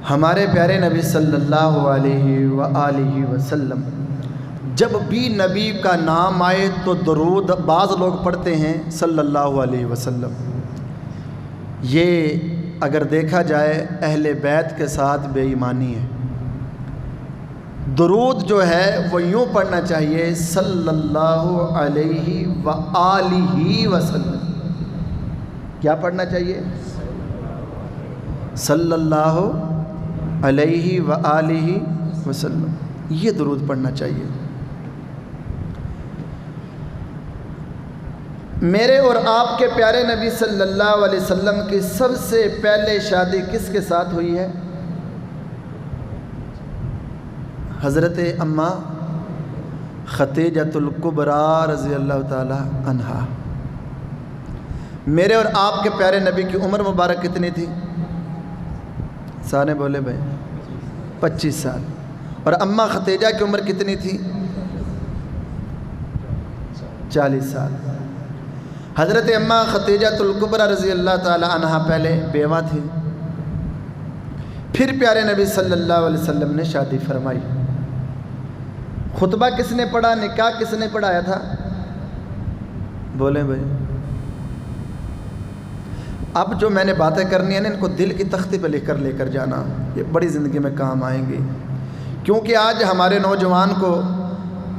ہمارے پیارے نبی صلی اللہ علیہ وآلہ وسلم جب بھی نبی کا نام آئے تو درود بعض لوگ پڑھتے ہیں صلی اللہ علیہ وسلم. یہ اگر دیکھا جائے اہل بیت کے ساتھ بے ایمانی ہے. درود جو ہے وہ یوں پڑھنا چاہیے صلی اللہ علیہ وآلہ وسلم. کیا پڑھنا چاہیے؟ صلی اللہ علیہ وآلہ وسلم. یہ درود پڑھنا چاہیے. میرے اور آپ کے پیارے نبی صلی اللہ علیہ وسلم کی سب سے پہلے شادی کس کے ساتھ ہوئی ہے؟ حضرت اماں خدیجۃ الکبریٰ رضی اللہ تعالی عنہا. میرے اور آپ کے پیارے نبی کی عمر مبارک کتنی تھی؟ سارے بولے بھائی 25 سال. اور اماں خدیجہ کی عمر کتنی تھی؟ 40 سال. حضرت اماں خدیجۃ الکبریٰ رضی اللہ تعالی عنہا پہلے بیوہ تھی، پھر پیارے نبی صلی اللہ علیہ وسلم نے شادی فرمائی. خطبہ کس نے پڑھا؟ نکاح کس نے پڑھایا تھا؟ بولیں بھائی. اب جو میں نے باتیں کرنی ہیں نا، ان کو دل کی تختی پہ لکھ کر لے کر جانا، یہ بڑی زندگی میں کام آئیں گی. کیونکہ آج ہمارے نوجوان کو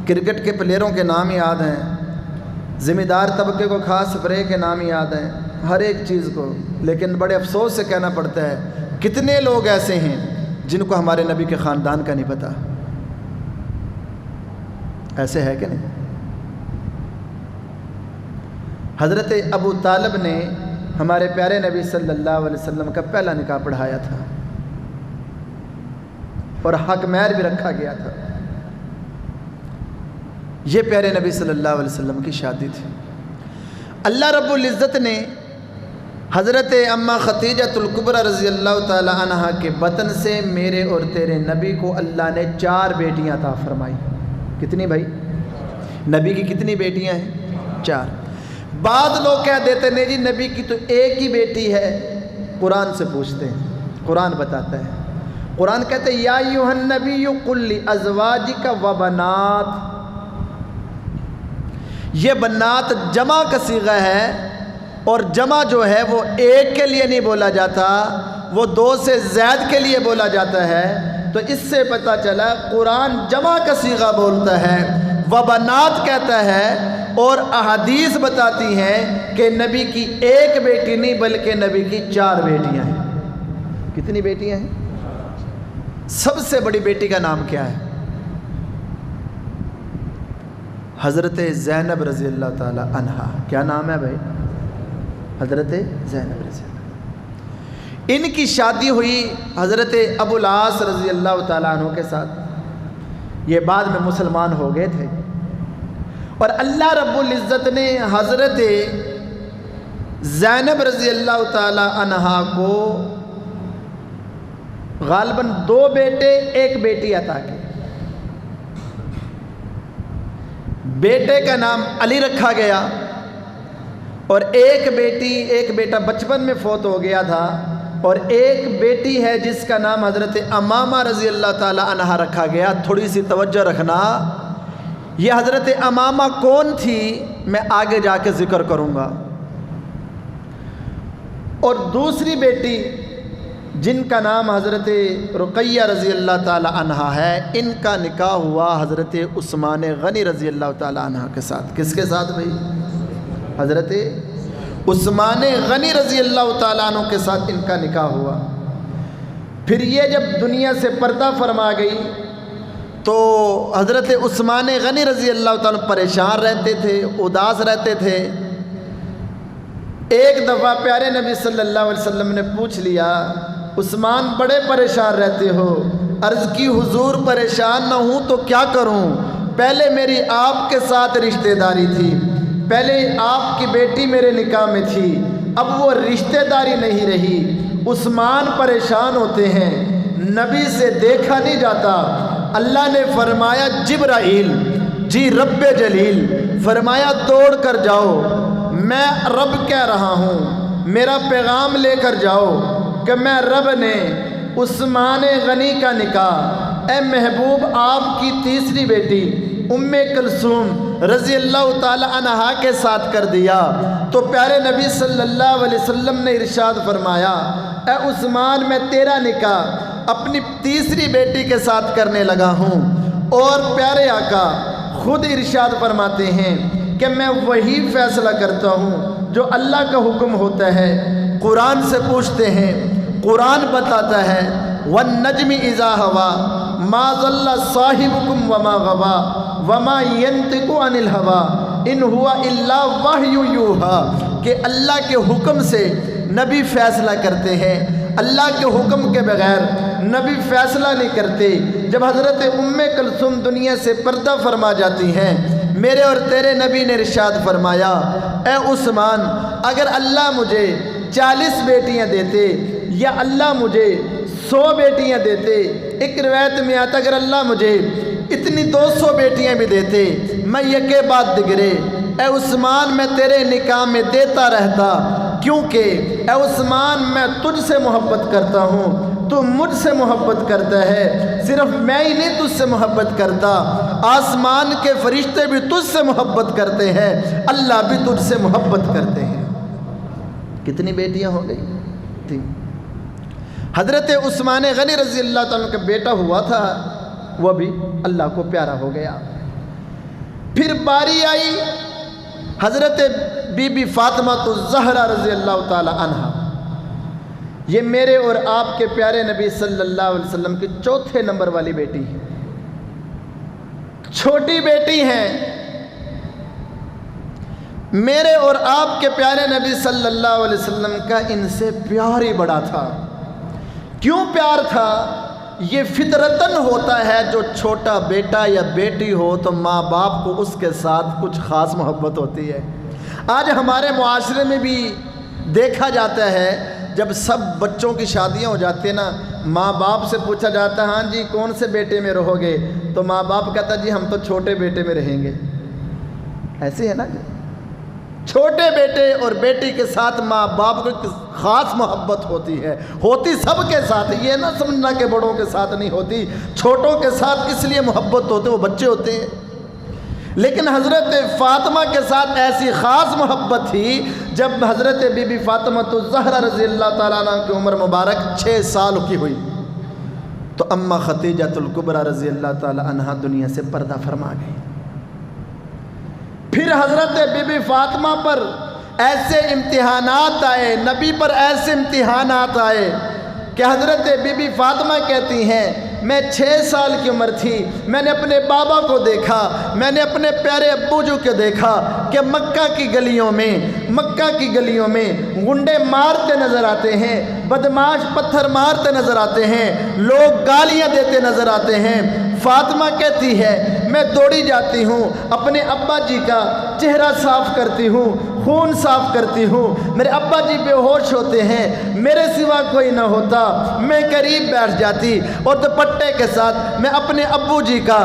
کرکٹ کے پلیئروں کے نام یاد ہیں، ذمہ دار طبقے کو خاص سپرے کے نام یاد ہیں، ہر ایک چیز کو. لیکن بڑے افسوس سے کہنا پڑتا ہے کتنے لوگ ایسے ہیں جن کو ہمارے نبی کے خاندان کا نہیں پتہ. ایسے ہے کہ نہیں؟ حضرت ابو طالب نے ہمارے پیارے نبی صلی اللہ علیہ وسلم کا پہلا نکاح پڑھایا تھا اور حق مہر بھی رکھا گیا تھا. یہ پیارے نبی صلی اللہ علیہ وسلم کی شادی تھی. اللہ رب العزت نے حضرت اماں خدیجۃ الکبریٰ رضی اللہ تعالی عنہا کے بطن سے میرے اور تیرے نبی کو اللہ نے 4 بیٹیاں عطا فرمائی. کتنی بھائی؟ نبی کی کتنی بیٹیاں ہیں؟ 4. بعض لوگ کہہ دیتے نہیں جی نبی کی تو ایک ہی بیٹی ہے. قرآن سے پوچھتے ہیں، قرآن بتاتا ہے. قرآن کہتے ہیں یا ایھا النبی قل لازواجک و بنات. یہ بنات جمع کا صیغہ ہے، اور جمع جو ہے وہ ایک کے لیے نہیں بولا جاتا، وہ 2 سے زائد کے لیے بولا جاتا ہے. تو اس سے پتہ چلا قرآن جمع کا صیغہ بولتا ہے، و بنات کہتا ہے. اور احادیث بتاتی ہیں کہ نبی کی ایک بیٹی نہیں بلکہ نبی کی 4 بیٹیاں ہیں. کتنی بیٹیاں ہیں؟ سب سے بڑی بیٹی کا نام کیا ہے؟ حضرت زینب رضی اللہ تعالی عنہا. کیا نام ہے بھائی؟ حضرت زینب رضی اللہ. ان کی شادی ہوئی حضرت ابو العاص رضی اللہ تعالی عنہ کے ساتھ. یہ بعد میں مسلمان ہو گئے تھے، اور اللہ رب العزت نے حضرت زینب رضی اللہ تعالی عنہا کو غالباً 2 بیٹے 1 بیٹی عطا کی. بیٹے کا نام علی رکھا گیا، اور ایک بیٹا بچپن میں فوت ہو گیا تھا، اور ایک بیٹی ہے جس کا نام حضرت امامہ رضی اللہ تعالی عنہا رکھا گیا. تھوڑی سی توجہ رکھنا، یہ حضرت امامہ کون تھی میں آگے جا کے ذکر کروں گا. اور دوسری بیٹی جن کا نام حضرت رقیہ رضی اللہ تعالی عنہا ہے، ان کا نکاح ہوا حضرت عثمان غنی رضی اللہ تعالی عنہ کے ساتھ. کس کے ساتھ بھائی؟ حضرت عثمان غنی رضی اللہ تعالی عنہ کے ساتھ ان کا نکاح ہوا. پھر یہ جب دنیا سے پردہ فرما گئی تو حضرت عثمان غنی رضی اللہ تعالیٰ پریشان رہتے تھے، اداس رہتے تھے. ایک دفعہ پیارے نبی صلی اللہ علیہ وسلم نے پوچھ لیا عثمان بڑے پریشان رہتے ہو. عرض کی حضور پریشان نہ ہوں تو کیا کروں؟ پہلے میری آپ کے ساتھ رشتہ داری تھی، پہلے آپ کی بیٹی میرے نکاح میں تھی، اب وہ رشتہ داری نہیں رہی. عثمان پریشان ہوتے ہیں، نبی سے دیکھا نہیں جاتا. اللہ نے فرمایا جبرائیل جی رب جلیل، فرمایا دوڑ کر جاؤ، میں رب کہہ رہا ہوں، میرا پیغام لے کر جاؤ کہ میں رب نے عثمان غنی کا نکاح اے محبوب آپ کی تیسری بیٹی ام کلثوم رضی اللہ تعالی عنہا کے ساتھ کر دیا تو پیارے نبی صلی اللہ علیہ وسلم نے ارشاد فرمایا اے عثمان میں تیرا نکاح اپنی تیسری بیٹی کے ساتھ کرنے لگا ہوں۔ اور پیارے آقا خود ارشاد فرماتے ہیں کہ میں وہی فیصلہ کرتا ہوں جو اللہ کا حکم ہوتا ہے۔ قرآن سے پوچھتے ہیں، قرآن بتاتا ہے وَالنَّجْمِ إِذَا هَوَى مَا ضَلَّ صَاحِبُكُمْ وَمَا غَوَى وَمَا يَنطِقُ عَنِ الْهَوَىٰ إِنْ هُوَ إِلَّا وَحْيٌ يُوحَىٰ کہ اللہ کے حکم سے نبی فیصلہ کرتے ہیں، اللہ کے حکم کے بغیر نبی فیصلہ نہیں کرتے۔ جب حضرت ام کلثوم دنیا سے پردہ فرما جاتی ہیں، میرے اور تیرے نبی نے ارشاد فرمایا اے عثمان اگر اللہ مجھے 40 بیٹیاں دیتے یا اللہ مجھے 100 بیٹیاں دیتے، ایک روایت میں آتا اگر اللہ مجھے اتنی 200 بیٹیاں بھی دیتے میں یکے بعد دگرے اے عثمان میں تیرے نکاح میں دیتا رہتا، کیونکہ اے عثمان میں تجھ سے محبت کرتا ہوں، تو مجھ سے محبت کرتا ہے، صرف میں ہی نہیں تجھ سے محبت کرتا، آسمان کے فرشتے بھی تجھ سے محبت کرتے ہیں، اللہ بھی تجھ سے محبت کرتے ہیں۔ کتنی بیٹیاں ہو گئی تھی؟ حضرت عثمان غنی رضی اللہ تعالیٰ کا بیٹا ہوا تھا، وہ بھی اللہ کو پیارا ہو گیا۔ پھر باری آئی حضرت بی بی فاطمہ الزہرا رضی اللہ تعالی عنہا، یہ میرے اور آپ کے پیارے نبی صلی اللہ علیہ وسلم کی چوتھے نمبر والی بیٹی ہے، چھوٹی بیٹی ہیں۔ میرے اور آپ کے پیارے نبی صلی اللہ علیہ وسلم کا ان سے پیار ہی بڑا تھا۔ کیوں پیار تھا؟ یہ فطرتاً ہوتا ہے، جو چھوٹا بیٹا یا بیٹی ہو تو ماں باپ کو اس کے ساتھ کچھ خاص محبت ہوتی ہے۔ آج ہمارے معاشرے میں بھی دیکھا جاتا ہے، جب سب بچوں کی شادیاں ہو جاتی ہیں نا، ماں باپ سے پوچھا جاتا ہے ہاں جی کون سے بیٹے میں رہو گے، تو ماں باپ کہتا جی ہم تو چھوٹے بیٹے میں رہیں گے۔ ایسے ہے نا جی، چھوٹے بیٹے اور بیٹی کے ساتھ ماں باپ کو خاص محبت ہوتی ہے، ہوتی سب کے ساتھ، یہ نہ سمجھنا کہ بڑوں کے ساتھ نہیں ہوتی، چھوٹوں کے ساتھ اس لیے محبت ہوتے، وہ بچے ہوتے ہیں۔ لیکن حضرت فاطمہ کے ساتھ ایسی خاص محبت تھی، جب حضرت بی بی فاطمہ الزہرا رضی اللہ تعالیٰ عنہ کی عمر مبارک 6 سال کی ہوئی تو اماں خدیجہ الکبریٰ رضی اللہ تعالیٰ عنہ دنیا سے پردہ فرما گئی۔ پھر حضرت بی بی فاطمہ پر ایسے امتحانات آئے، نبی پر ایسے امتحانات آئے کہ حضرت بی بی فاطمہ کہتی ہیں میں 6 سال کی عمر تھی، میں نے اپنے بابا کو دیکھا، میں نے اپنے پیارے ابو جو کو دیکھا کہ مکہ کی گلیوں میں گنڈے مارتے نظر آتے ہیں، بدماش پتھر مارتے نظر آتے ہیں، لوگ گالیاں دیتے نظر آتے ہیں۔ فاطمہ کہتی ہے میں دوڑی جاتی ہوں، اپنے ابا جی کا چہرہ صاف کرتی ہوں، خون صاف کرتی ہوں، میرے ابا جی بے ہوش ہوتے ہیں، میرے سوا کوئی نہ ہوتا، میں قریب بیٹھ جاتی اور دوپٹے کے ساتھ میں اپنے ابو جی کا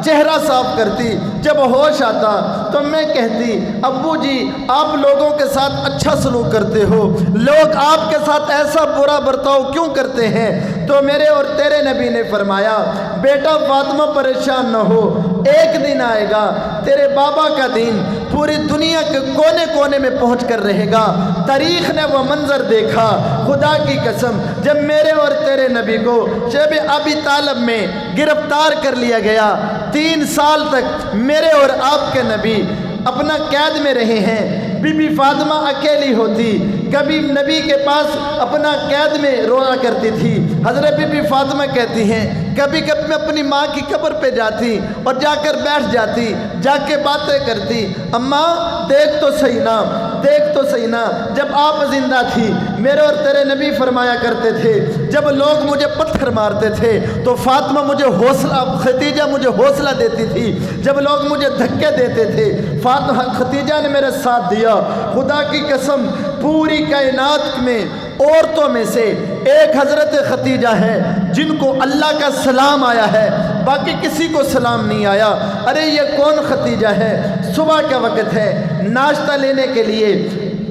چہرہ صاف کرتی، جب ہوش آتا تو میں کہتی ابو جی آپ لوگوں کے ساتھ اچھا سلوک کرتے ہو، لوگ آپ کے ساتھ ایسا برا برتاؤ کیوں کرتے ہیں؟ تو میرے اور تیرے نبی نے فرمایا بیٹا فاطمہ پریشان نہ ہو، ایک دن آئے گا تیرے بابا کا دین پوری دنیا کے کونے کونے میں پہنچ کر رہے گا۔ تاریخ نے وہ منظر دیکھا، خدا کی قسم جب میرے اور تیرے نبی کو شیب ابی طالب میں گرفتار کر لیا گیا، 3 سال تک میرے اور آپ کے نبی اپنا قید میں رہے ہیں۔ بی بی فاطمہ اکیلی ہوتی، کبھی نبی کے پاس اپنا قید میں رویا کرتی تھی۔ حضرت بی بی فاطمہ کہتی ہیں کبھی کبھی میں اپنی ماں کی قبر پہ جاتی اور جا کر بیٹھ جاتی، جا کے باتیں کرتی، اماں دیکھ تو صحیح نا جب آپ زندہ تھی میرے اور تیرے نبی فرمایا کرتے تھے جب لوگ مجھے پتھر مارتے تھے تو فاطمہ مجھے حوصلہ، خدیجہ مجھے حوصلہ دیتی تھی، جب لوگ مجھے دھکے دیتے تھے فاطمہ خدیجہ نے میرے ساتھ دیا۔ خدا کی قسم پوری کائنات میں عورتوں میں سے ایک حضرت خدیجہ ہے جن کو اللہ کا سلام آیا ہے، باقی کسی کو سلام نہیں آیا۔ ارے یہ کون خدیجہ ہے؟ صبح کا وقت ہے، ناشتہ لینے کے لیے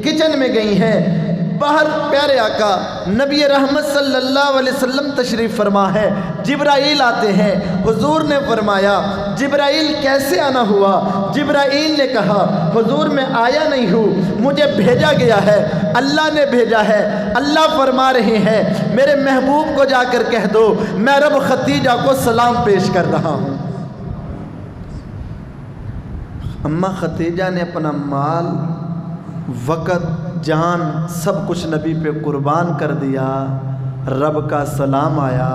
کچن میں گئی ہیں، باہر پیارے آقا نبی رحمت صلی اللہ علیہ وسلم تشریف فرما ہے، جبرائیل آتے ہیں۔ حضور نے فرمایا جبرائیل کیسے آنا ہوا؟ جبرائیل نے کہا حضور میں آیا نہیں ہوں، مجھے بھیجا گیا ہے، اللہ نے بھیجا ہے۔ اللہ فرما رہے ہیں میرے محبوب کو جا کر کہہ دو میں رب ختیجہ کو سلام پیش کر رہا ہوں۔ اماں ختیجہ نے اپنا مال، وقت، جان سب کچھ نبی پہ قربان کر دیا۔ رب کا سلام آیا۔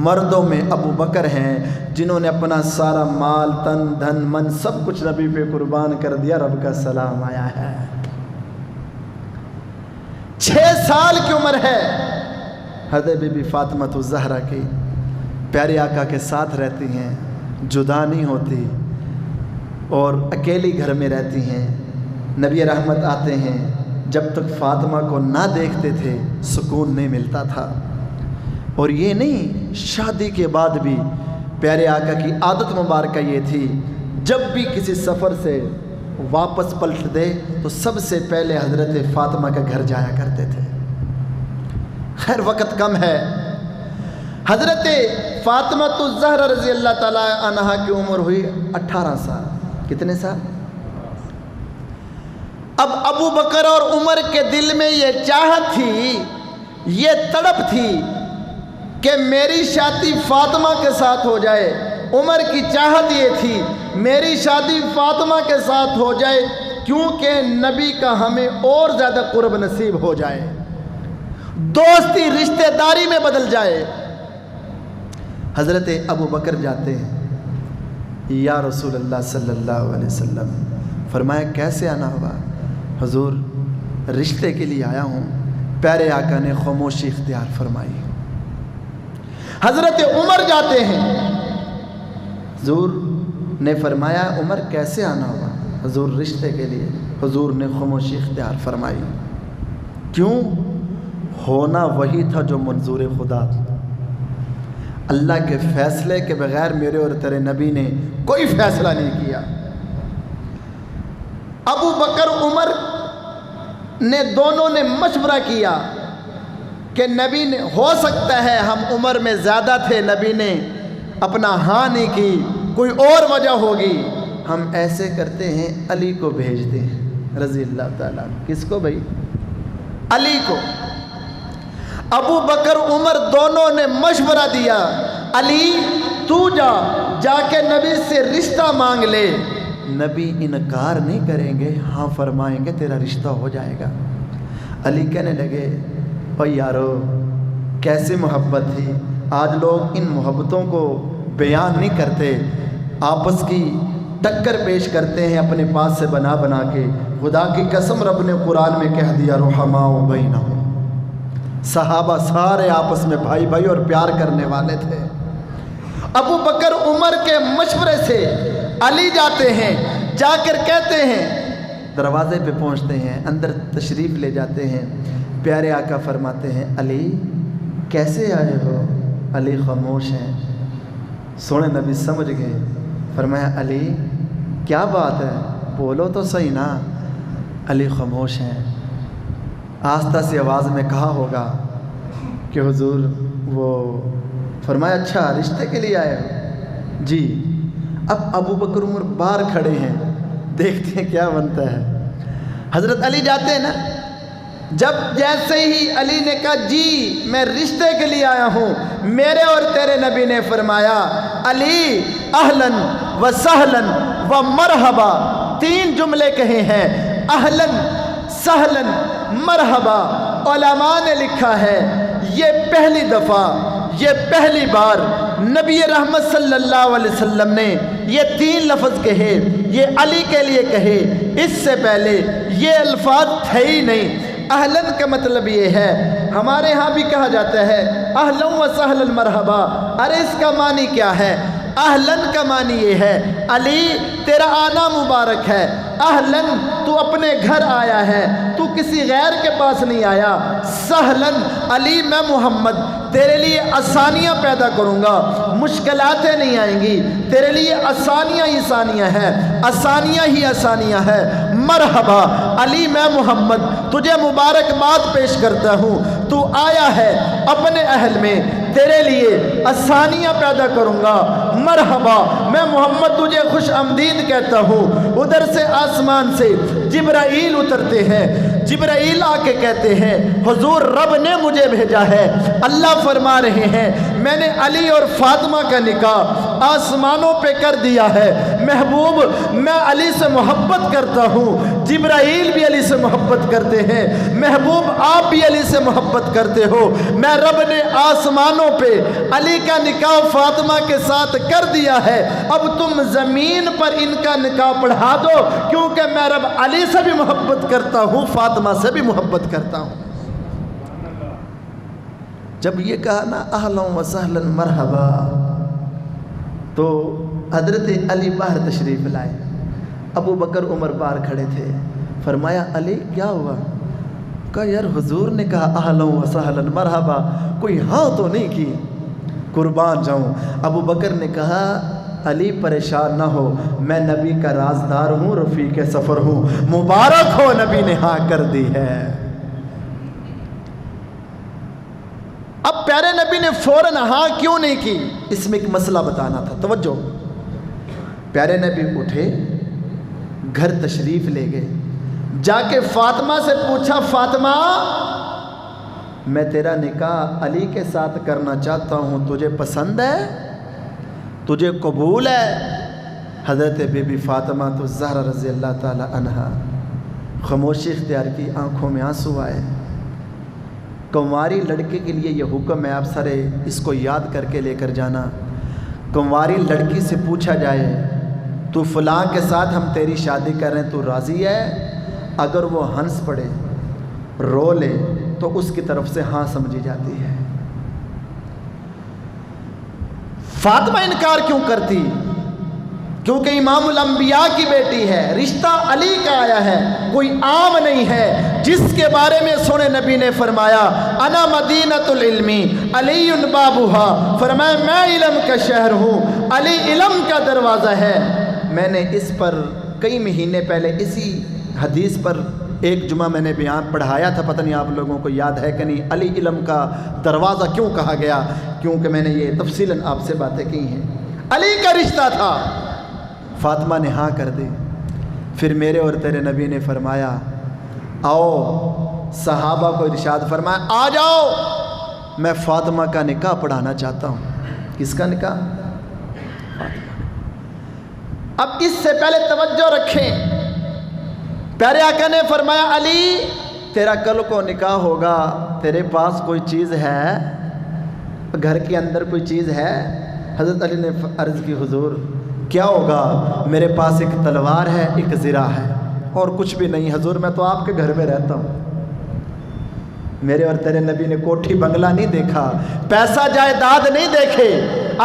مردوں میں ابو بکر ہیں جنہوں نے اپنا سارا مال، تن، دھن، من سب کچھ نبی پہ قربان کر دیا۔ رب کا سلام آیا ہے۔ 6 سال کی عمر ہے حضرت بی بی فاطمہ الزہرا کی، پیارے آقا کے ساتھ رہتی ہیں، جدا نہیں ہوتی اور اکیلی گھر میں رہتی ہیں۔ نبی رحمت آتے ہیں، جب تک فاطمہ کو نہ دیکھتے تھے سکون نہیں ملتا تھا۔ اور یہ نہیں، شادی کے بعد بھی پیارے آقا کی عادت مبارکہ یہ تھی جب بھی کسی سفر سے واپس پلٹ دے تو سب سے پہلے حضرت فاطمہ کے گھر جایا کرتے تھے۔ خیر وقت کم ہے۔ حضرت فاطمہ الزہرا رضی اللہ تعالی عنہا کی عمر ہوئی 18 سال۔ کتنے سال؟ اب ابو بکر اور عمر کے دل میں یہ چاہت تھی، یہ تڑپ تھی کہ میری شادی فاطمہ کے ساتھ ہو جائے۔ عمر کی چاہت یہ تھی میری شادی فاطمہ کے ساتھ ہو جائے کیونکہ نبی کا ہمیں اور زیادہ قرب نصیب ہو جائے، دوستی رشتہ داری میں بدل جائے۔ حضرت ابو بکر جاتے ہیں، یا رسول اللہ صلی اللہ علیہ وسلم، فرمایا کیسے آنا ہوگا؟ حضور رشتے کے لیے آیا ہوں۔ پیارے آقا نے خاموشی اختیار فرمائی۔ حضرت عمر جاتے ہیں، حضور نے فرمایا عمر کیسے آنا ہوگا؟ حضور رشتے کے لیے۔ حضور نے خاموشی اختیار فرمائی۔ کیوں؟ ہونا وہی تھا جو منظور خدا تھا۔ اللہ کے فیصلے کے بغیر میرے اور تیرے نبی نے کوئی فیصلہ نہیں کیا۔ ابو بکر عمر نے دونوں نے مشورہ کیا کہ نبی نے، ہو سکتا ہے ہم عمر میں زیادہ تھے، نبی نے اپنا ہاں نہیں کی، کوئی اور وجہ ہوگی، ہم ایسے کرتے ہیں علی کو بھیجتے ہیں رضی اللہ تعالیٰ۔ کس کو بھائی؟ علی کو۔ ابو بکر عمر دونوں نے مشورہ دیا، علی تو جا کے نبی سے رشتہ مانگ لے، نبی انکار نہیں کریں گے، ہاں فرمائیں گے، تیرا رشتہ ہو جائے گا۔ علی کہنے لگے او یارو کیسی محبت تھی، آج لوگ ان محبتوں کو بیان نہیں کرتے، آپس کی ٹکر پیش کرتے ہیں اپنے پاس سے بنا بنا کے۔ خدا کی قسم رب نے قرآن میں کہہ دیا رحماء بینہم، صحابہ سارے آپس میں بھائی بھائی اور پیار کرنے والے تھے۔ ابو بکر عمر کے مشورے سے علی جاتے ہیں، جا کر کہتے ہیں، دروازے پہ پہنچتے ہیں، اندر تشریف لے جاتے ہیں۔ پیارے آقا فرماتے ہیں علی کیسے آئے ہو؟ علی خاموش ہیں۔ سونے نبی سمجھ گئے، فرمایا علی کیا بات ہے، بولو تو صحیح نا۔ علی خاموش ہیں۔ آہستہ سی آواز میں کہا ہوگا کہ حضور، وہ فرمایا اچھا رشتے کے لیے آئے ہو؟ جی۔ اب ابو بکر عمر باہر کھڑے ہیں، دیکھتے ہیں کیا بنتا ہے۔ حضرت علی جاتے ہیں نا، جب جیسے ہی علی نے کہا جی میں رشتے کے لیے آیا ہوں، میرے اور تیرے نبی نے فرمایا علی اہلاً و سہلاً و مرحبا، 3 جملے کہے ہیں، اہلاً سہلاً مرحبا۔ علماء نے لکھا ہے یہ پہلی دفعہ، یہ پہلی بار نبی رحمت صلی اللہ علیہ وسلم نے یہ 3 لفظ کہے، یہ علی کے لیے کہے، اس سے پہلے یہ الفاظ تھے ہی نہیں۔ اہلاً کا مطلب یہ ہے، ہمارے ہاں بھی کہا جاتا ہے اہلاً و سہلاً مرحبا، ارے اس کا معنی کیا ہے؟ اہلاً کا معنی یہ ہے علی تیرا آنا مبارک ہے، اہلاً تو اپنے گھر آیا ہے، تو کسی غیر کے پاس نہیں آیا، سہلاً علی میں محمد تیرے لیے آسانیاں پیدا کروں گا، مشکلاتیں نہیں آئیں گی، تیرے لیے آسانیاں ہی آسانیاں ہیں، آسانیاں ہی آسانیاں ہیں۔ مرحبا علی، میں محمد تجھے مبارکباد پیش کرتا ہوں، تو آیا ہے اپنے اہل میں، تیرے لیے آسانیاں پیدا کروں گا۔ مرحبا، میں محمد تجھے خوش آمدید کہتا ہوں۔ ادھر سے آسمان سے جبرائیل اترتے ہیں، جبرائیل آ کے کہتے ہیں حضور رب نے مجھے بھیجا ہے۔ اللہ فرما رہے ہیں میں نے علی اور فاطمہ کا نکاح آسمانوں پہ کر دیا ہے۔ محبوب میں علی سے محبت کرتا ہوں، جبرائیل بھی علی سے محبت کرتے ہیں، محبوب آپ بھی علی سے محبت کرتے ہو۔ میں رب نے آسمانوں پہ علی کا نکاح فاطمہ کے ساتھ کر دیا ہے، اب تم زمین پر ان کا نکاح پڑھا دو، کیونکہ میں رب علی سے بھی محبت کرتا ہوں، فاطمہ سے بھی محبت کرتا ہوں۔ جب یہ کہا نا اہلا و سہلا مرحبا، تو حضرت علی باہر تشریف لائے، ابو بکر عمر باہر کھڑے تھے۔ فرمایا علی کیا ہوا؟ کہا یار حضور نے کہا اہلا و سہلا مرحبا، کوئی ہاں تو نہیں کی؟ قربان جاؤں۔ ابو بکر نے کہا علی پریشان نہ ہو، میں نبی کا رازدار ہوں، رفیق سفر ہوں، مبارک ہو نبی نے ہاں کر دی ہے۔ اب پیارے نبی نے فوراً ہاں کیوں نہیں کی؟ اس میں ایک مسئلہ بتانا تھا، توجہ۔ پیارے نبی اٹھے، گھر تشریف لے گئے، جا کے فاطمہ سے پوچھا فاطمہ میں تیرا نکاح علی کے ساتھ کرنا چاہتا ہوں، تجھے پسند ہے؟ تجھے قبول ہے؟ حضرت بی بی فاطمہ تو زہرا رضی اللہ تعالی عنہا خاموشی اختیار کی، آنکھوں میں آنسو آئے۔ کنواری لڑکے کے لیے یہ حکم ہے، آپ سارے اس کو یاد کر کے لے کر جانا۔ کنواری لڑکی سے پوچھا جائے تو فلاں کے ساتھ ہم تیری شادی کر رہے ہیں، تو راضی ہے؟ اگر وہ ہنس پڑے، رو لے، تو اس کی طرف سے ہاں سمجھی جاتی ہے۔ فاطمہ انکار کیوں کرتی؟ کیونکہ امام الانبیاء کی بیٹی ہے، رشتہ علی کا آیا ہے، کوئی عام نہیں ہے۔ جس کے بارے میں سونے نبی نے فرمایا انا مدینۃ العلم علی بابھا، فرمایا میں علم کا شہر ہوں، علی علم کا دروازہ ہے۔ میں نے اس پر کئی مہینے پہلے اسی حدیث پر ایک جمعہ میں نے بیان پڑھایا تھا، پتہ نہیں آپ لوگوں کو یاد ہے کہ نہیں، علی علم کا دروازہ کیوں کہا گیا؟ کیونکہ میں نے یہ تفصیلاً آپ سے باتیں کی ہیں۔ علی کا رشتہ تھا، فاطمہ نے ہاں کر دی۔ پھر میرے اور تیرے نبی نے فرمایا آؤ، صحابہ کو ارشاد فرمایا آ جاؤ، میں فاطمہ کا نکاح پڑھانا چاہتا ہوں۔ کس کا نکاح؟ فاطمہ۔ اب اس سے پہلے توجہ رکھیں، پیارے آقا نے فرمایا علی تیرا کل کو نکاح ہوگا، تیرے پاس کوئی چیز ہے؟ گھر کے اندر کوئی چیز ہے؟ حضرت علی نے عرض کی حضور کیا ہوگا؟ میرے پاس ایک تلوار ہے، ایک زرہ ہے، اور کچھ بھی نہیں حضور، میں تو آپ کے گھر میں رہتا ہوں۔ میرے اور تیرے نبی نے کوٹھی بنگلہ نہیں دیکھا، پیسہ جائیداد نہیں دیکھے،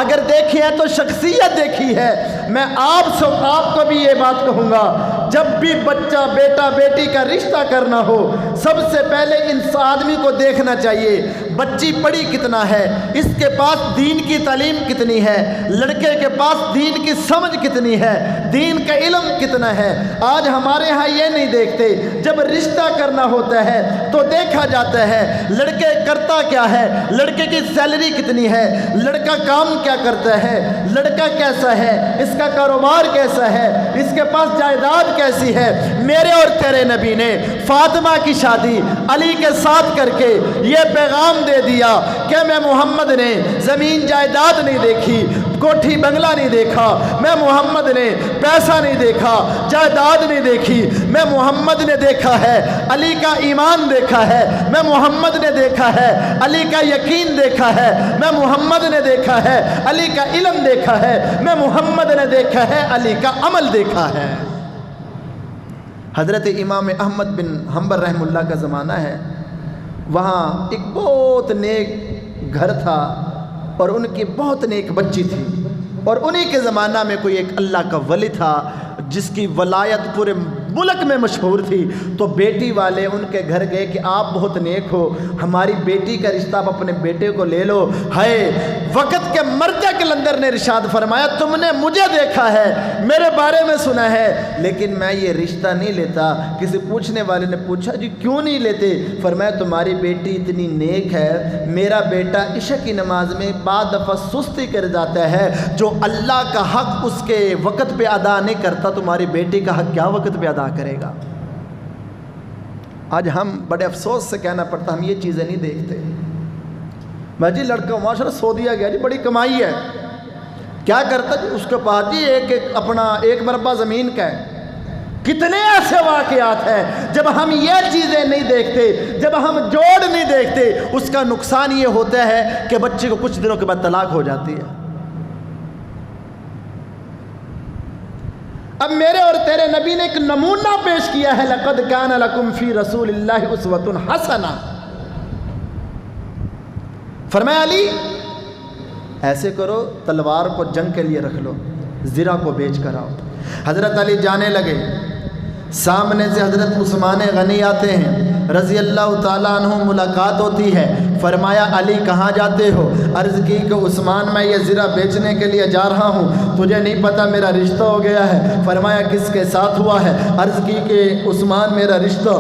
اگر دیکھی ہے تو شخصیت دیکھی ہے۔ میں آپ کو بھی یہ بات کہوں گا، جب بھی بچہ بیٹا بیٹی کا رشتہ کرنا ہو، سب سے پہلے اس آدمی کو دیکھنا چاہیے بچی پڑھی کتنا ہے، اس کے پاس دین کی تعلیم کتنی ہے، لڑکے کے پاس دین کی سمجھ کتنی ہے، دین کا علم کتنا ہے۔ آج ہمارے ہاں یہ نہیں دیکھتے، جب رشتہ کرنا ہوتا ہے تو دیکھا جاتا ہے لڑکے کرتا کیا ہے، لڑکے کی سیلری کتنی ہے، لڑکا کام کیا کرتا ہے، لڑکا کیسا ہے، اس کا کاروبار کیسا ہے، اس کے پاس جائیداد کیسی ہے۔ میرے اور تیرے نبی نے فاطمہ کی شادی علی کے ساتھ کر کے یہ پیغام دے دیا کہ میں محمد نے زمین جائیداد نہیں دیکھی، کوٹھی بنگلہ نہیں دیکھا، میں محمد نے پیسہ نہیں دیکھا، جائیداد نہیں دیکھی، میں محمد نے دیکھا ہے علی کا ایمان دیکھا ہے، میں محمد نے دیکھا ہے علی کا یقین دیکھا ہے، میں محمد نے دیکھا ہے علی کا علم دیکھا ہے، میں محمد نے دیکھا ہے علی کا عمل دیکھا ہے۔ حضرت امام احمد بن حنبل رحمہ اللہ کا زمانہ ہے، وہاں ایک بہت نیک گھر تھا اور ان کی بہت نیک بچی تھی، اور انہی کے زمانہ میں کوئی ایک اللہ کا ولی تھا جس کی ولایت پورے ملک میں مشہور تھی. تو بیٹی والے ان کے گھر گئے کہ آپ بہت نیک ہو, ہماری بیٹی کا رشتہ آپ اپنے بیٹے کو لے لو. ہے وقت کے مرجع کلندر نے ارشاد فرمایا تم نے مجھے دیکھا ہے, میرے بارے میں سنا ہے, لیکن میں یہ رشتہ نہیں لیتا. کسی پوچھنے والے نے پوچھا جی کیوں نہیں لیتے؟ فرمایا تمہاری بیٹی اتنی نیک ہے, میرا بیٹا عشاء کی نماز میں بعض دفعہ سستی کر جاتا ہے, جو اللہ کا حق اس کے وقت پہ ادا نہیں کرتا, تمہاری بیٹی کا حق کیا وقت پہ ادا کرے گا؟ آج ہم بڑے افسوس سے کہنا پڑتا ہم یہ چیزیں نہیں دیکھتے. میں جی لڑکا ماشاءاللہ سو دیا گیا جی, بڑی کمائی ہے, کیا کرتا جی اس کے پاس جی ایک مربع زمین کا ہے. کتنے ایسے واقعات ہیں جب ہم یہ چیزیں نہیں دیکھتے, جب ہم جوڑ نہیں دیکھتے, اس کا نقصان یہ ہوتا ہے کہ بچے کو کچھ دنوں کے بعد طلاق ہو جاتی ہے. اب میرے اور تیرے نبی نے ایک نمونہ پیش کیا ہے, لَقَدْ كَانَ لَكُمْ فِي رَسُولِ اللَّهِ أُسْوَةٌ حَسَنَةٌ. فرمایا علی ایسے کرو, تلوار کو جنگ کے لیے رکھ لو, زرہ کو بیچ کر آؤ. حضرت علی جانے لگے, سامنے سے حضرت عثمان غنی آتے ہیں رضی اللہ تعالیٰ عنہ, ملاقات ہوتی ہے. فرمایا علی کہاں جاتے ہو؟ عرض کی کہ عثمان میں یہ زرہ بیچنے کے لیے جا رہا ہوں, تجھے نہیں پتہ میرا رشتہ ہو گیا ہے؟ فرمایا کس کے ساتھ ہوا ہے؟ عرض کی کہ عثمان میرا رشتہ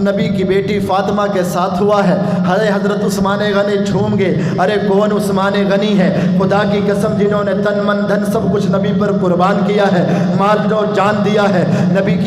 نبی کی بیٹی فاطمہ کے ساتھ ہوا ہے. حضرت عثمان غنی جھوم گئے, ارے کون عثمان غنی ہے؟ خدا کی قسم جنہوں نے تن من دھن سب کچھ نبی پر قربان کیا ہے, مال جو جان دیا ہے, نبی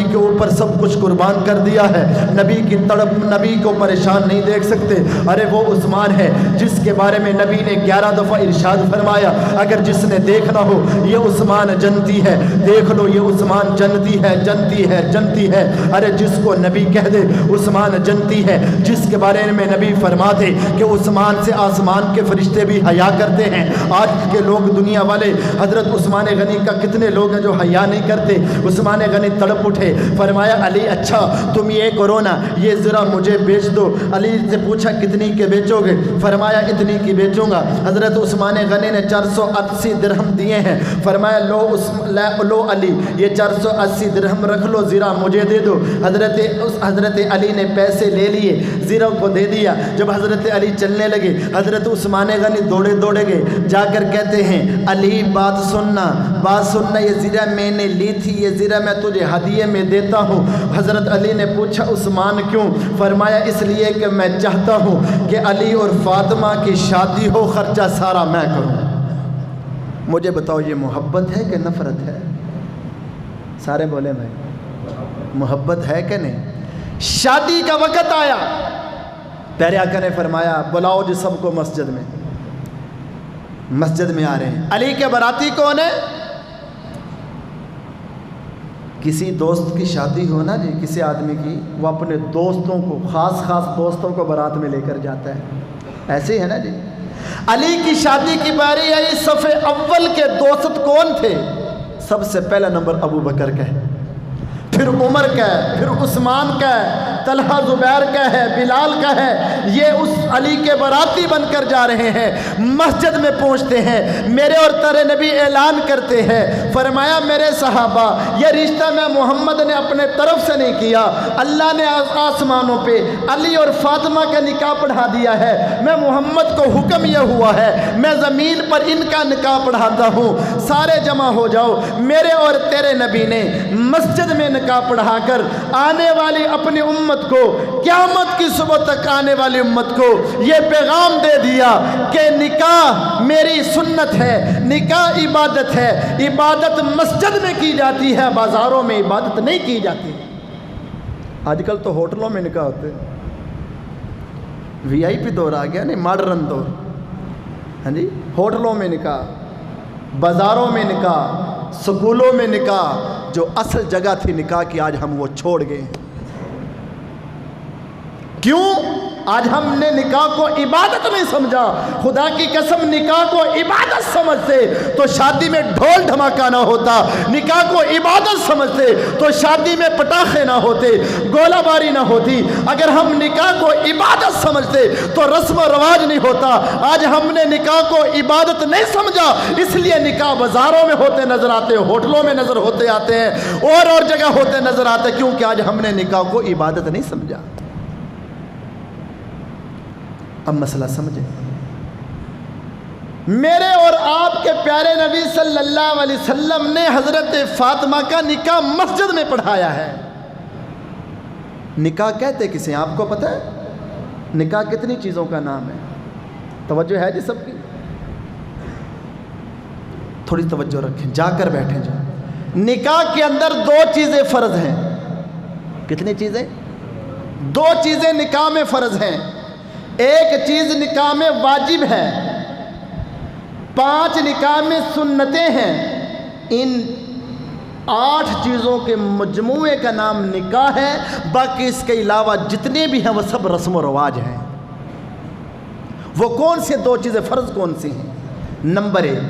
کے اوپر سب کچھ قربان کر دیا ہے, نبی کی تڑپ, نبی کو پریشان نہیں دیکھ سکتے. ارے وہ عثمان ہے جس کے بارے میں نبی نے 11 دفعہ ارشاد فرمایا, اگر جس نے دیکھنا ہو یہ عثمان جنتی ہے, دیکھ لو یہ عثمان جنتی ہے, جنتی ہے, جنتی ہے. ارے جس کو نبی کہہ دے عثمان جنتی ہے, جس کے بارے میں نبی فرماتے کہ عثمان سے آسمان کے فرشتے بھی حیا کرتے ہیں. آج کے لوگ دنیا والے حضرت عثمان غنی کا کتنے لوگ ہیں جو حیا نہیں کرتے. عثمان غنی تڑپ اٹھے, فرمایا علی اچھا تم یہ کرو نا, یہ ذرا مجھے بیچ دو. علی سے پوچھا کتنی کے بیچو گے؟ فرمایا اتنی کی بیچوں گا. حضرت عثمان غنی نے 480 درہم دیے ہیں. فرمایا لو علی یہ 480 درہم رکھ لو, زیرہ مجھے دے دو. حضرت علی نے پیسے لے لیے, زیرہ کو دے دیا. جب حضرت علی چلنے لگے, حضرت عثمان غنی دوڑے گئے, جا کر کہتے ہیں علی بات سننا, یہ زیرہ میں نے لی تھی, یہ زیرہ میں تجھے ہدیے میں دیتا ہوں. حضرت علی نے پوچھا عثمان کیوں؟ فرمایا اس لیے کہ میں چاہتا ہوں کہ علی اور فاطمہ کی شادی ہو, خرچہ سارا میں کروں. مجھے بتاؤ یہ محبت ہے کہ نفرت ہے؟ سارے بولے بھائی محبت ہے کہ نہیں؟ شادی کا وقت آیا, پیارے آقا نے فرمایا بلاؤ جی سب کو مسجد میں. مسجد میں آ رہے ہیں. علی کے باراتی کون ہے؟ کسی دوست کی شادی ہو نا جی, کسی آدمی کی, وہ اپنے دوستوں کو, خاص دوستوں کو بارات میں لے کر جاتا ہے. ایسے ہی ہے نا جی. علی کی شادی کی باری آئی, صف اول کے دوست کون تھے؟ سب سے پہلا نمبر ابو بکر کا ہے, پھر عمر کا ہے, پھر عثمان کا ہے, طلحہ زبیر کا ہے, بلال کا ہے. یہ اس علی کے باراتی بن کر جا رہے ہیں. مسجد میں پہنچتے ہیں, میرے اور تیرے نبی اعلان کرتے ہیں, فرمایا میرے صحابہ یہ رشتہ میں محمد نے اپنے طرف سے نہیں کیا, اللہ نے آسمانوں پہ علی اور فاطمہ کا نکاح پڑھا دیا ہے. میں محمد کو حکم یہ ہوا ہے میں زمین پر ان کا نکاح پڑھاتا ہوں, سارے جمع ہو جاؤ. میرے اور تیرے نبی نے مسجد میں نکاح پڑھا کر آنے والی اپنی امت کو, قیامت کی صبح تک آنے والی امت کو یہ پیغام دے دیا کہ نکاح میری سنت ہے, نکاح عبادت ہے, عبادت مسجد میں کی جاتی ہے, بازاروں میں عبادت نہیں کی جاتی. آج کل تو ہوٹلوں میں نکاح ہوتے, وی آئی پی دور آ گیا نہیں, ماڈرن دور. ہاں جی, ہوٹلوں میں نکاح, بازاروں میں نکاح, سکولوں میں نکاح. جو اصل جگہ تھی نکاح کی آج ہم وہ چھوڑ گئے ہیں. کیوں؟ آج ہم نے نکاح کو عبادت نہیں سمجھا. خدا کی قسم نکاح کو عبادت سمجھتے تو شادی میں ڈھول دھماکہ نہ ہوتا. نکاح کو عبادت سمجھتے تو شادی میں پٹاخے نہ ہوتے, گولہ باری نہ ہوتی. اگر ہم نکاح کو عبادت سمجھتے تو رسم و رواج نہیں ہوتا. آج ہم نے نکاح کو عبادت نہیں سمجھا, اس لیے نکاح بازاروں میں ہوتے نظر آتے, ہوٹلوں میں نظر ہوتے آتے ہیں, اور جگہ ہوتے نظر آتے, کیونکہ آج ہم نے نکاح کو عبادت نہیں سمجھا. اب مسئلہ سمجھیں. میرے اور آپ کے پیارے نبی صلی اللہ علیہ وسلم نے حضرت فاطمہ کا نکاح مسجد میں پڑھایا ہے. نکاح کہتے کسے آپ کو پتہ ہے؟ نکاح کتنی چیزوں کا نام ہے؟ توجہ ہے جی سب کی؟ تھوڑی توجہ رکھیں, جا کر بیٹھیں. جا نکاح کے اندر 2 چیزیں فرض ہیں. کتنی چیزیں؟ 2 چیزیں نکاح میں فرض ہیں. ایک چیز نکاح میں واجب ہے, 5 نکاح میں سنتیں ہیں. ان 8 چیزوں کے مجموعے کا نام نکاح ہے. باقی اس کے علاوہ جتنے بھی ہیں وہ سب رسم و رواج ہیں. وہ کون سے 2 چیزیں فرض کون سی ہیں؟ نمبر 1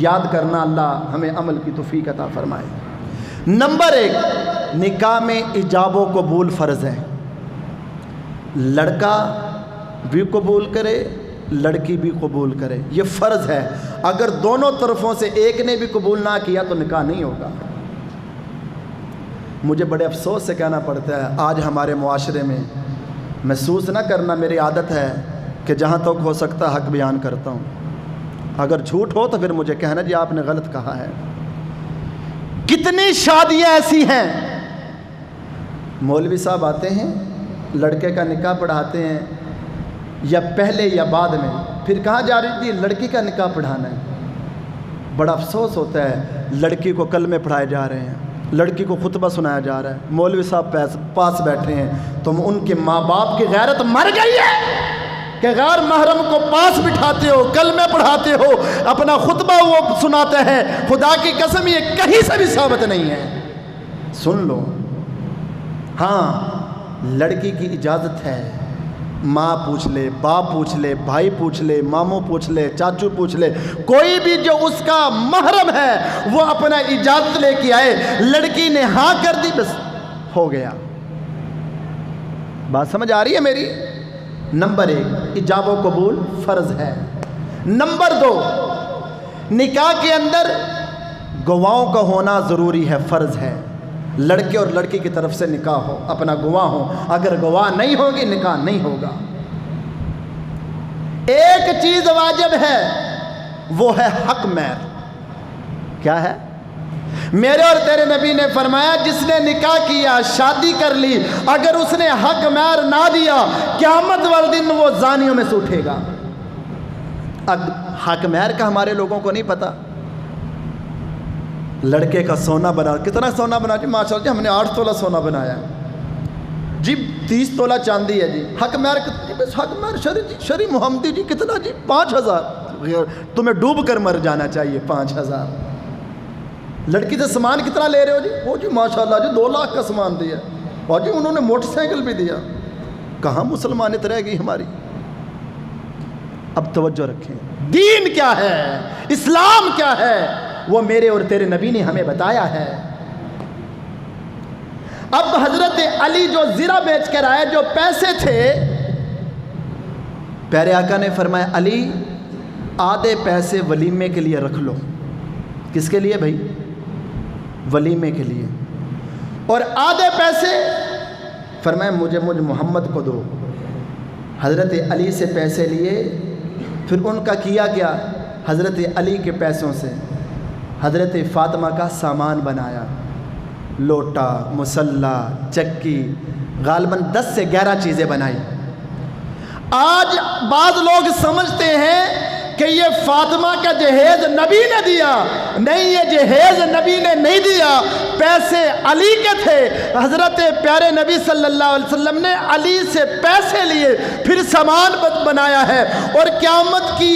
یاد کرنا, اللہ ہمیں عمل کی توفیق عطا فرمائے. نمبر 1 نکاح میں ایجاب و قبول فرض ہے. لڑکا بھی قبول کرے, لڑکی بھی قبول کرے, یہ فرض ہے. اگر دونوں طرفوں سے ایک نے بھی قبول نہ کیا تو نکاح نہیں ہوگا. مجھے بڑے افسوس سے کہنا پڑتا ہے, آج ہمارے معاشرے میں محسوس نہ کرنا, میری عادت ہے کہ جہاں تک ہو سکتا حق بیان کرتا ہوں. اگر جھوٹ ہو تو پھر مجھے کہنا جی آپ نے غلط کہا ہے. کتنی شادیاں ایسی ہیں, مولوی صاحب آتے ہیں, لڑکے کا نکاح پڑھاتے ہیں, یا پہلے یا بعد میں, پھر کہاں جا رہی تھی لڑکی کا نکاح پڑھانا ہے. بڑا افسوس ہوتا ہے, لڑکی کو کلمے پڑھائے جا رہے ہیں, لڑکی کو خطبہ سنایا جا رہا ہے, مولوی صاحب پاس بیٹھے ہیں. تم ان کے ماں باپ کی غیرت مر گئی ہے کہ غیر محرم کو پاس بٹھاتے ہو, کلمے پڑھاتے ہو, اپنا خطبہ وہ سناتے ہیں. خدا کی قسم یہ کہیں سے بھی ثابت نہیں ہے. سن لو, ہاں لڑکی کی اجازت ہے, ماں پوچھ لے, باپ پوچھ لے, بھائی پوچھ لے, ماموں پوچھ لے, چاچو پوچھ لے, کوئی بھی جو اس کا محرم ہے وہ اپنا اجازت لے کے آئے. لڑکی نے ہاں کر دی, بس ہو گیا. بات سمجھ آ رہی ہے میری؟ نمبر 1 ایجاب و قبول فرض ہے. نمبر 2 نکاح کے اندر گواہوں کا ہونا ضروری ہے, فرض ہے. لڑکے اور لڑکی کی طرف سے نکاح ہو, اپنا گواہ ہو. اگر گواہ نہیں ہوگی نکاح نہیں ہوگا. ایک چیز واجب ہے, وہ ہے حق مہر. کیا ہے؟ میرے اور تیرے نبی نے فرمایا جس نے نکاح کیا, شادی کر لی, اگر اس نے حق مہر نہ دیا قیامت والے دن وہ زانیوں میں سے اٹھے گا. اب حق مہر کا ہمارے لوگوں کو نہیں پتا. لڑکے کا سونا بنا, کتنا سونا بنا جی؟ ماشاءاللہ جی ہم نے 8 تولہ سونا بنایا جی, 30 تولہ چاندی ہے جی. حق مہر بس حق مہر شری محمدی جی کتنا جی؟ 5000. تمہیں ڈوب کر مر جانا چاہیے. 5000. لڑکی سے سامان کتنا لے رہے ہو جی؟ وہ جی ماشاءاللہ جی 2 لاکھ کا سامان دیا. اور جی انہوں نے موٹر سائیکل بھی دیا. کہاں مسلمانیت رہ گئی ہماری؟ اب توجہ رکھیں, دین کیا ہے, اسلام کیا ہے, وہ میرے اور تیرے نبی نے ہمیں بتایا ہے. اب حضرت علی جو زرہ بیچ کر آئے, جو پیسے تھے, پیارے آقا نے فرمایا علی آدھے پیسے ولیمے کے لیے رکھ لو. کس کے لیے بھائی؟ ولیمے کے لیے. اور آدھے پیسے فرمایا مجھ محمد کو دو. حضرت علی سے پیسے لیے, پھر ان کا کیا کیا؟ حضرت علی کے پیسوں سے حضرت فاطمہ کا سامان بنایا. لوٹا, مسلح, چکی, غالباً 10 سے 11 چیزیں بنائی. آج بعض لوگ سمجھتے ہیں کہ یہ فاطمہ کا جہیز نبی نے دیا. نہیں, یہ جہیز نبی نے نہیں دیا, پیسے علی کے تھے. حضرت پیارے نبی صلی اللہ علیہ وسلم نے علی سے پیسے لیے, پھر سامان بنایا ہے. اور قیامت کی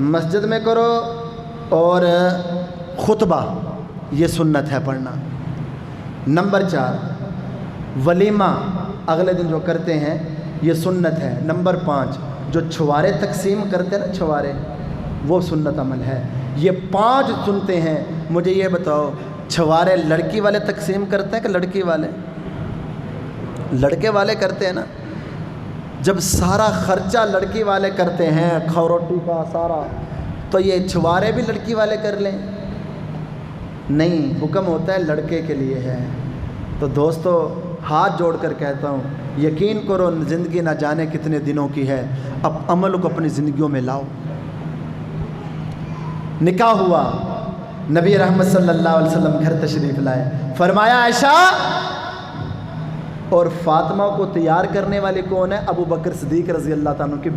مسجد میں کرو اور خطبہ یہ سنت ہے پڑھنا۔ نمبر 4 ولیمہ اگلے دن جو کرتے ہیں یہ سنت ہے۔ نمبر 5 جو چھوارے تقسیم کرتے ہیں نا چھوارے، وہ سنت عمل ہے۔ یہ 5 سنتے ہیں۔ مجھے یہ بتاؤ چھوارے لڑکی والے تقسیم کرتے ہیں کہ لڑکی والے؟ لڑکے والے کرتے ہیں نا۔ جب سارا خرچہ لڑکی والے کرتے ہیں کھوروٹی کا سارا، تو یہ چھوارے بھی لڑکی والے کر لیں؟ نہیں، حکم ہوتا ہے لڑکے کے لیے ہے۔ تو دوستو ہاتھ جوڑ کر کہتا ہوں یقین کرو زندگی نہ جانے کتنے دنوں کی ہے، اب عمل کو اپنی زندگیوں میں لاؤ۔ نکاح ہوا، نبی رحمت صلی اللہ علیہ وسلم گھر تشریف لائے، فرمایا عائشہ اور فاطمہ کو تیار کرنے والے کون ہیں؟ ابو بکر صدیق رضی اللہ تعالیٰ کی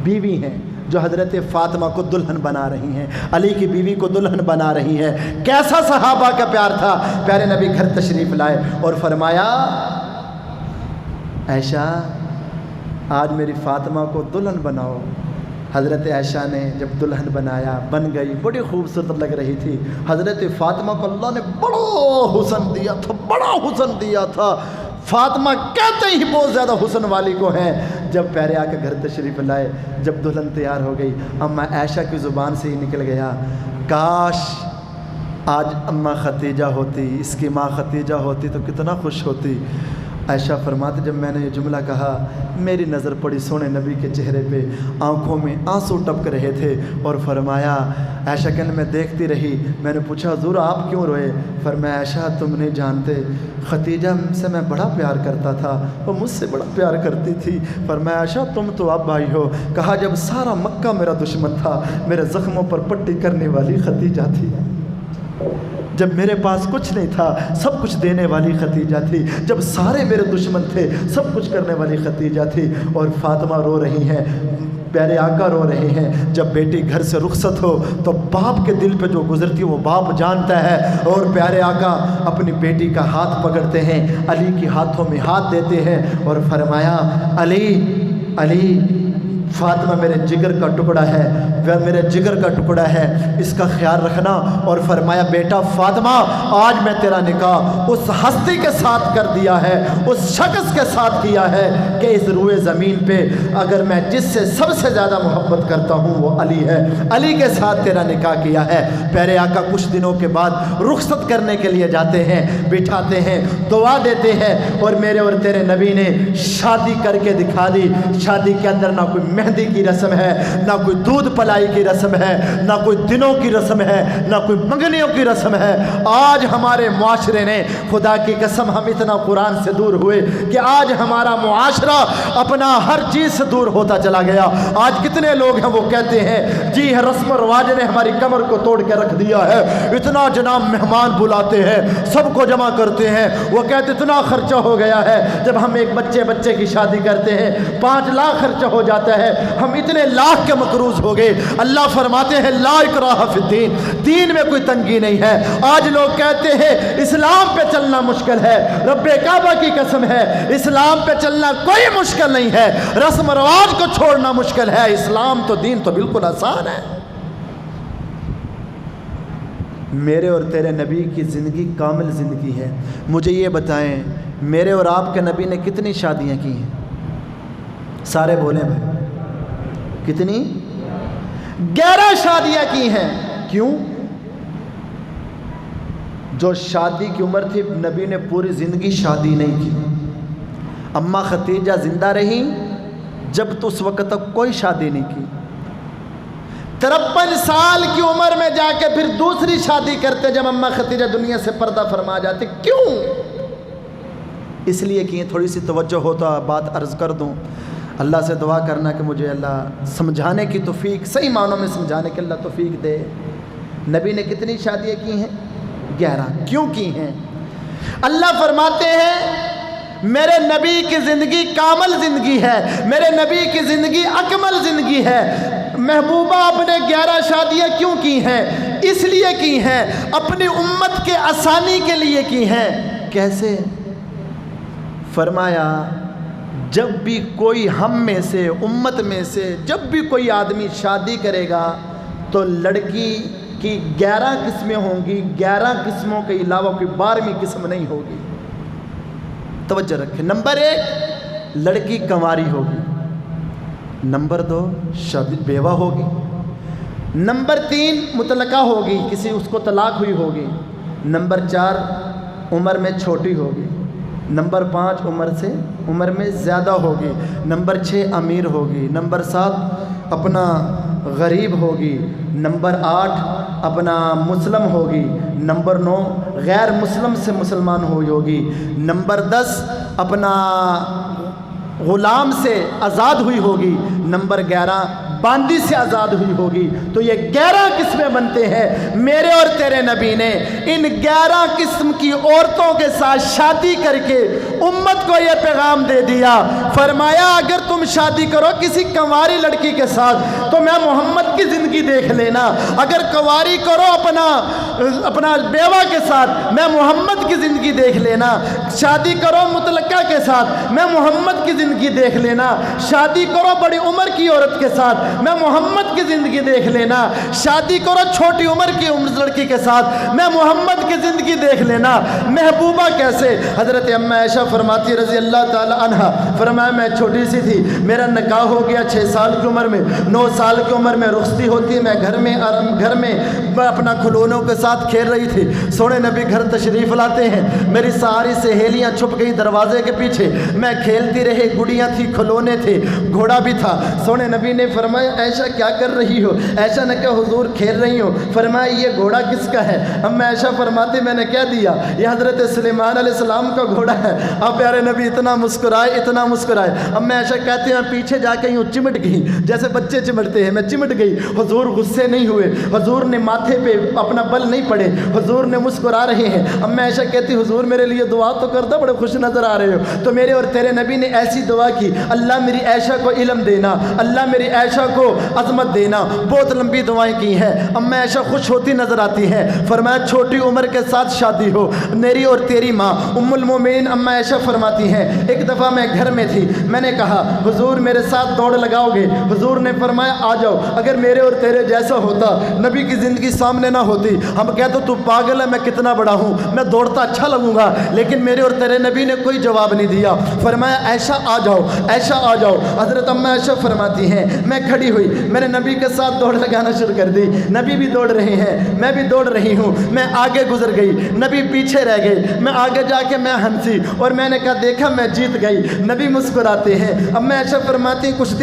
بیوی ہیں جو حضرت فاطمہ کو دلہن بنا رہی ہیں، علی کی بیوی کو دلہن بنا رہی ہیں۔ کیسا صحابہ کا پیار تھا۔ پیارے نبی گھر تشریف لائے اور فرمایا عائشہ آج میری فاطمہ کو دلہن بناؤ۔ حضرت عائشہ نے جب دلہن بنایا، بن گئی، بڑی خوبصورت لگ رہی تھی۔ حضرت فاطمہ کو اللہ نے بڑا حسن دیا تھا، بڑا حسن دیا تھا۔ فاطمہ کہتے ہی بہت زیادہ حسن والی کو ہیں۔ جب پیارے آ کے گھر تشریف لائے، جب دلہن تیار ہو گئی، اماں عائشہ کی زبان سے ہی نکل گیا کاش آج اماں ختیجہ ہوتی، اس کی ماں ختیجہ ہوتی تو کتنا خوش ہوتی۔ عائشہ فرماتے جب میں نے یہ جملہ کہا میری نظر پڑی سونے نبی کے چہرے پہ، آنکھوں میں آنسو ٹپک رہے تھے، اور فرمایا عائشہ کہنے میں دیکھتی رہی۔ میں نے پوچھا حضور آپ کیوں روئے؟ فرمایا عائشہ تم نہیں جانتے ختیجہ سے میں بڑا پیار کرتا تھا، وہ مجھ سے بڑا پیار کرتی تھی۔ فرمایا عائشہ تم تو اب بھائی ہو۔ کہا جب سارا مکہ میرا دشمن تھا، میرے زخموں پر پٹی کرنے والی ختیجہ تھی۔ جب میرے پاس کچھ نہیں تھا سب کچھ دینے والی ختیجہ تھی۔ جب سارے میرے دشمن تھے سب کچھ کرنے والی ختیجہ تھی۔ اور فاطمہ رو رہی ہیں، پیارے آقا رو رہے ہیں۔ جب بیٹی گھر سے رخصت ہو تو باپ کے دل پہ جو گزرتی وہ باپ جانتا ہے۔ اور پیارے آقا اپنی بیٹی کا ہاتھ پکڑتے ہیں، علی کے ہاتھوں میں ہاتھ دیتے ہیں اور فرمایا علی علی فاطمہ میرے جگر کا ٹکڑا ہے، وہ میرے جگر کا ٹکڑا ہے، اس کا خیال رکھنا۔ اور فرمایا بیٹا فاطمہ آج میں تیرا نکاح اس ہستی کے ساتھ کر دیا ہے، اس شخص کے ساتھ کیا ہے کہ اس روئے زمین پہ اگر میں جس سے سب سے زیادہ محبت کرتا ہوں وہ علی ہے، علی کے ساتھ تیرا نکاح کیا ہے۔ پیارے آقا کچھ دنوں کے بعد رخصت کرنے کے لیے جاتے ہیں، بٹھاتے ہیں، دعا دیتے ہیں، اور میرے اور تیرے نبی نے شادی کر کے دکھا دی۔ شادی کے اندر نہ کوئی مہندی کی رسم ہے، نہ کوئی دودھ پلائی کی رسم ہے، نہ کوئی دنوں کی رسم ہے، نہ کوئی منگنیوں کی رسم ہے۔ آج ہمارے معاشرے نے، خدا کی قسم ہم اتنا قرآن سے دور ہوئے کہ آج ہمارا معاشرہ اپنا ہر چیز سے دور ہوتا چلا گیا۔ آج کتنے لوگ ہیں وہ کہتے ہیں جی رسم و رواج نے ہماری کمر کو توڑ کے رکھ دیا ہے، اتنا جناب مہمان بلاتے ہیں، سب کو جمع کرتے ہیں، وہ کہتے اتنا خرچہ ہو گیا ہے۔ جب ہم ایک بچے کی شادی کرتے ہیں 5 لاکھ خرچہ ہو جاتا ہے، ہم اتنے لاکھ کے مقروض ہو گئے۔ اللہ فرماتے ہیں لا اکراہ فی الدین، دین میں کوئی تنگی نہیں ہے۔ آج لوگ کہتے ہیں اسلام پہ چلنا مشکل ہے، رب کعبہ کی قسم ہے اسلام پہ چلنا کوئی مشکل نہیں ہے، رسم و رواج کو چھوڑنا مشکل ہے، اسلام تو دین تو بالکل آسان ہے۔ میرے اور تیرے نبی کی زندگی کامل زندگی ہے۔ مجھے یہ بتائیں میرے اور آپ کے نبی نے کتنی شادیاں کی ہیں؟ سارے بولیں بھائی کتنی؟ 11 شادیاں کی ہیں۔ کیوں؟ جو شادی کی عمر تھی نبی نے پوری زندگی شادی نہیں کی۔ اماں ختیجہ زندہ رہی جب تو اس وقت تک کوئی شادی نہیں کی۔ 53 سال کی عمر میں جا کے پھر دوسری شادی کرتے جب اماں ختیجہ دنیا سے پردہ فرما جاتے۔ کیوں؟ اس لیے کہ تھوڑی سی توجہ ہوتا بات عرض کر دوں۔ اللہ سے دعا کرنا کہ مجھے اللہ سمجھانے کی توفیق، صحیح معنوں میں سمجھانے کی اللہ توفیق دے۔ نبی نے کتنی شادیاں کی ہیں؟ 11۔ کیوں کی ہیں؟ اللہ فرماتے ہیں میرے نبی کی زندگی کامل زندگی ہے، میرے نبی کی زندگی اکمل زندگی ہے۔ محبوبہ آپ نے 11 شادیاں کیوں کی ہیں؟ اس لیے کی ہیں اپنی امت کے آسانی کے لیے کی ہیں۔ کیسے؟ فرمایا جب بھی کوئی ہم میں سے امت میں سے جب بھی کوئی آدمی شادی کرے گا تو لڑکی کی 11 قسمیں ہوں گی، 11 قسموں کے علاوہ کوئی 12ویں قسم نہیں ہوگی۔ توجہ رکھیں، نمبر 1 لڑکی کنواری ہوگی، نمبر 2 شادی بیوہ ہوگی، نمبر 3 مطلقہ ہوگی، کسی اس کو طلاق ہوئی ہوگی، نمبر 4 عمر میں چھوٹی ہوگی، نمبر 5 عمر میں زیادہ ہوگی، نمبر 6 امیر ہوگی، نمبر 7 اپنا غریب ہوگی، نمبر 8 اپنا مسلم ہوگی، نمبر 9 غیر مسلم سے مسلمان ہوگی، نمبر 10 اپنا غلام سے آزاد ہوئی ہوگی، نمبر 11 باندی سے آزاد ہوئی ہوگی۔ تو یہ 11 قسمیں بنتے ہیں۔ میرے اور تیرے نبی نے ان 11 قسم کی عورتوں کے ساتھ شادی کر کے امت کو یہ پیغام دے دیا، فرمایا اگر تم شادی کرو کسی کنواری لڑکی کے ساتھ تو میں محمد کی زندگی دیکھ لینا، اگر کنواری کرو اپنا بیوہ کے ساتھ میں محمد کی زندگی دیکھ لینا، شادی کرو مطلقہ کے ساتھ میں محمد کی زندگی دیکھ لینا، شادی کرو بڑی عمر کی عورت کے ساتھ میں محمد کی زندگی دیکھ لینا، شادی کرو چھوٹی عمر کی لڑکی کے ساتھ میں محمد کی زندگی دیکھ لینا۔ محبوبہ کیسے؟ حضرت اما عائشہ فرماتی رضی اللہ تعالی عنہ، فرمایا میں چھوٹی سی تھی، میرا نکاح ہو گیا 6 سال کی عمر میں، 9 سال کی عمر میں رخصتی ہوتی، میں گھر میں اپنا کھلونوں کے ساتھ کھیل رہی تھی۔ سونے نبی گھر تشریف لاتے ہیں، میری ساری سہیلیاں چھپ گئی دروازے کے پیچھے، میں کھیلتی رہی، گڑیاں تھی، کھلونے تھے، گھوڑا بھی تھا۔ سونے نبی نے فرمایا عائشہ کیا کر رہی ہو؟ عائشہ نے کہا حضور کھیل رہی ہوں۔ فرمایا یہ گھوڑا کس کا ہے؟ اما عائشہ فرماتی میں نے کیا دیا؟ یہ حضرت سلیمان علیہ السلام کا گھوڑا ہے۔ اب پیارے نبی اتنا مسکرائے۔ اما عائشہ کہتے ہیں پیچھے جا کے یوں چمٹ گئی جیسے بچے چمٹتے ہیں، میں چمٹ گئی۔ حضور غصے نہیں ہوئے، حضور نے ماتھے پہ اپنا بل نہیں پڑے، حضور نے مسکرا رہے ہیں۔ اما عائشہ کہتی حضور میرے لیے دعا تو کر دو، بڑے خوش نظر آ رہے ہو۔ تو میرے اور تیرے نبی نے ایسی دعا کی، اللہ میری عائشہ کو علم دینا، اللہ میری عائشہ کو عظمت دینا، بہت لمبی دعائیں کی ہیں۔ اما عائشہ خوش ہوتی نظر آتی ہیں۔ فرمایا چھوٹی عمر کے ساتھ شادی ہو۔ میری اور تیری ماں ام المومنین اما عائشہ فرماتی ہیں ایک دفعہ میں گھر میں تھی، میں نے کہا حضور میرے ساتھ دوڑ لگاؤ گے؟ حضور نے فرمایا آ جاؤ۔ اگر میرے اور تیرے جیسا ہوتا، نبی کی زندگی سامنے نہ ہوتی، ہم کہتے تو پاگل ہے، میں کتنا بڑا ہوں، میں دوڑتا اچھا لگوں گا، لیکن میرے اور تیرے نبی نے کوئی جواب نہیں دیا۔ فرمایا عائشہ آ جاؤ، عائشہ آ جاؤ۔ حضرت اما عائشہ فرماتی ہیں میں کھڑی ہوئی، میں نے نبی کے ساتھ دوڑ لگانا شروع کر دی، نبی بھی دوڑ رہے ہیں، میں بھی دوڑ رہی ہوں، میں آگے گزر گئی، نبی پیچھے رہ گئے، میں آگے جا کے میں ہنسی اور میں نے کہا دیکھا میں جیت گئی، نبی مسکراتے ہیں۔ اب میں عائشہ فرماتی ہیں کچھ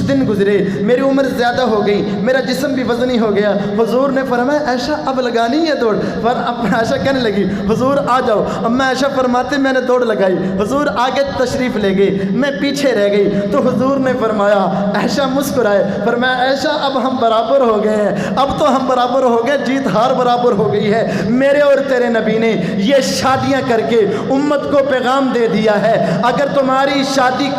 دن گزرے، میری عمر زیادہ ہو گئی، میرا جسم بھی وزنی ہو گیا۔ حضور نے فرمایا عائشہ اب لگانی ہے دوڑ، عائشہ کہنے لگی حضور آ جاؤ۔ اب میں عائشہ فرماتے میں نے دوڑ لگائی، حضور آگے تشریف لے گئے، میں پیچھے رہ گئی، تو حضور نے فرمایا عائشہ مسکرائے، فرمایا عائشہ اب ہم برابر ہو گئے ہیں، اب تو ہم برابر ہو گئے، جیت ہار برابر ہو گئی ہے۔ میرے اور تیرے نبی نے یہ شادیاں کر کے امت کو پیغام دے دیا ہے اگر تمہاری شادی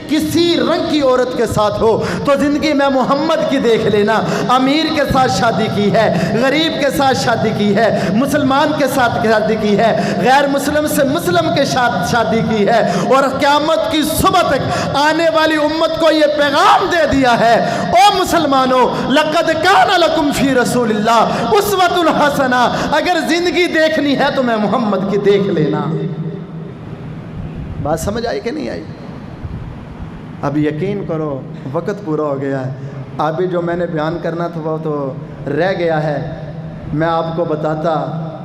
کسی رنگ کی عورت کے ساتھ ہو تو زندگی میں محمد کی دیکھ لینا۔ امیر کے ساتھ شادی کی ہے، غریب کے ساتھ شادی کی ہے، مسلمان کے ساتھ شادی کی ہے، غیر مسلم سے مسلم کے ساتھ شادی کی ہے، اور قیامت کی صبح تک آنے والی امت کو یہ پیغام دے دیا ہے او مسلمانوں لقد کان لکم فی رسول اللہ اسوۃ حسنہ، اگر زندگی دیکھنی ہے تو میں محمد کی دیکھ لینا۔ بات سمجھ آئی کہ نہیں آئی؟ اب یقین کرو وقت پورا ہو گیا ہے، ابھی جو میں نے بیان کرنا تھا وہ تو رہ گیا ہے۔ میں آپ کو بتاتا